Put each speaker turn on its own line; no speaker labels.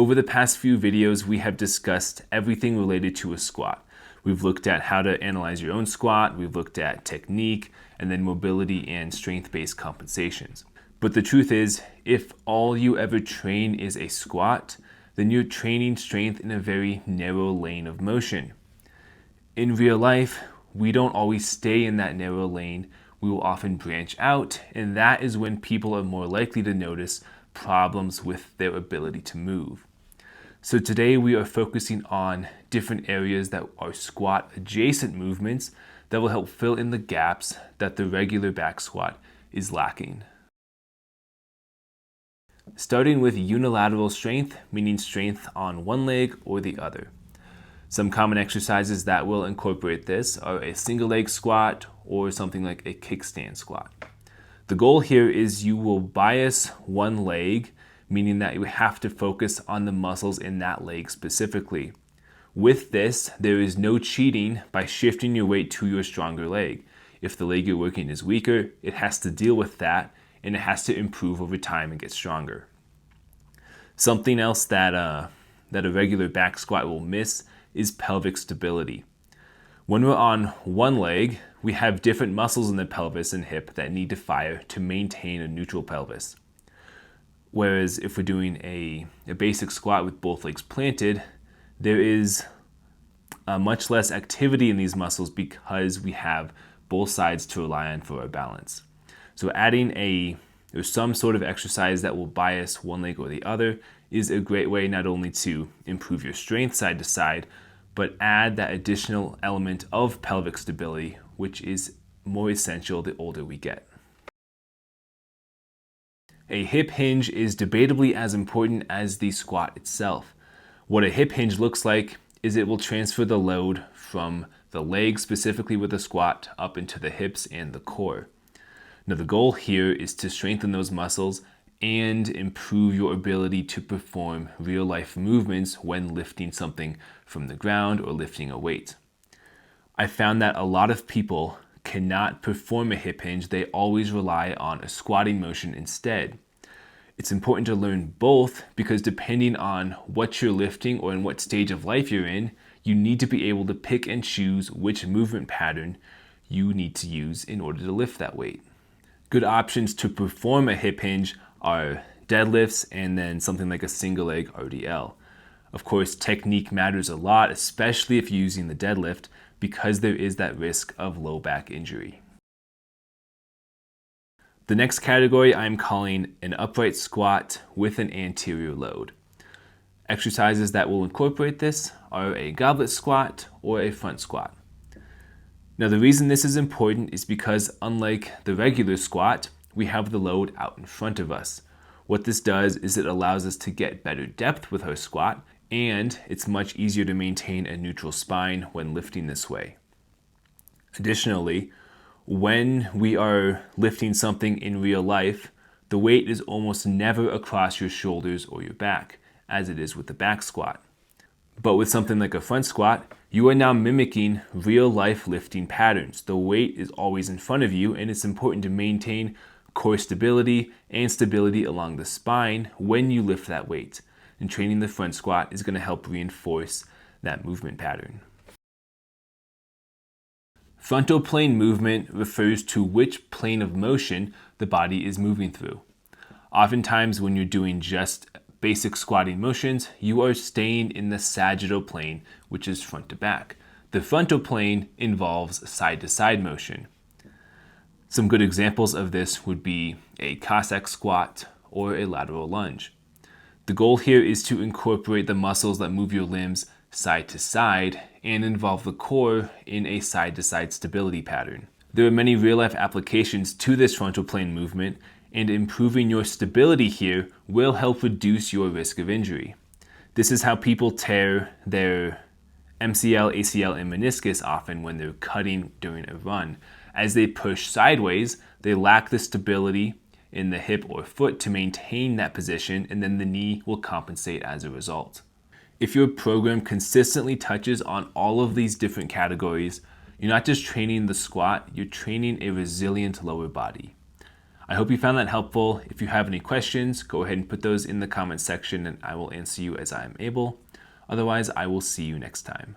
Over the past few videos, we have discussed everything related to a squat. We've looked at how to analyze your own squat, we've looked at technique, and then mobility and strength-based compensations. But the truth is, if all you ever train is a squat, then you're training strength in a very narrow lane of motion. In real life, we don't always stay in that narrow lane. We will often branch out, and that is when people are more likely to notice problems with their ability to move. So today we are focusing on different areas that are squat adjacent movements that will help fill in the gaps that the regular back squat is lacking. Starting with unilateral strength, meaning strength on one leg or the other. Some common exercises that will incorporate this are a single leg squat or something like a kickstand squat. The goal here is you will bias one leg, meaning that you have to focus on the muscles in that leg specifically. With this, there is no cheating by shifting your weight to your stronger leg. If the leg you're working is weaker, it has to deal with that, and it has to improve over time and get stronger. Something else that a regular back squat will miss is pelvic stability. When we're on one leg, we have different muscles in the pelvis and hip that need to fire to maintain a neutral pelvis. Whereas if we're doing a basic squat with both legs planted, there is much less activity in these muscles because we have both sides to rely on for our balance. So adding some sort of exercise that will bias one leg or the other is a great way not only to improve your strength side to side, but add that additional element of pelvic stability, which is more essential the older we get. A hip hinge is debatably as important as the squat itself. What a hip hinge looks like is it will transfer the load from the leg, specifically with a squat, up into the hips and the core. Now the goal here is to strengthen those muscles and improve your ability to perform real life movements when lifting something from the ground or lifting a weight. I found that a lot of people cannot perform a hip hinge. They always rely on a squatting motion instead. It's important to learn both because depending on what you're lifting or in what stage of life you're in, you need to be able to pick and choose which movement pattern you need to use in order to lift that weight. Good options to perform a hip hinge are deadlifts and then something like a single leg RDL. Of course, technique matters a lot, especially if you're using the deadlift, because there is that risk of low back injury. The next category I'm calling an upright squat with an anterior load. Exercises that will incorporate this are a goblet squat or a front squat. Now the reason this is important is because unlike the regular squat, we have the load out in front of us. What this does is it allows us to get better depth with our squat, and it's much easier to maintain a neutral spine when lifting this way. Additionally, when we are lifting something in real life, the weight is almost never across your shoulders or your back, as it is with the back squat. But with something like a front squat, you are now mimicking real life lifting patterns. The weight is always in front of you, and it's important to maintain core stability and stability along the spine when you lift that weight. And training the front squat is going to help reinforce that movement pattern. Frontal plane movement refers to which plane of motion the body is moving through. Oftentimes when you're doing just basic squatting motions, you are staying in the sagittal plane, which is front to back. The frontal plane involves side to side motion. Some good examples of this would be a Cossack squat or a lateral lunge. The goal here is to incorporate the muscles that move your limbs side to side and involve the core in a side to side stability pattern. There are many real life applications to this frontal plane movement, and improving your stability here will help reduce your risk of injury. This is how people tear their MCL, ACL, and meniscus often when they're cutting during a run. As they push sideways, they lack the stability in the hip or foot to maintain that position, and then the knee will compensate as a result. If your program consistently touches on all of these different categories, you're not just training the squat, you're training a resilient lower body. I hope you found that helpful. If you have any questions, go ahead and put those in the comment section and I will answer you as I am able. Otherwise, I will see you next time.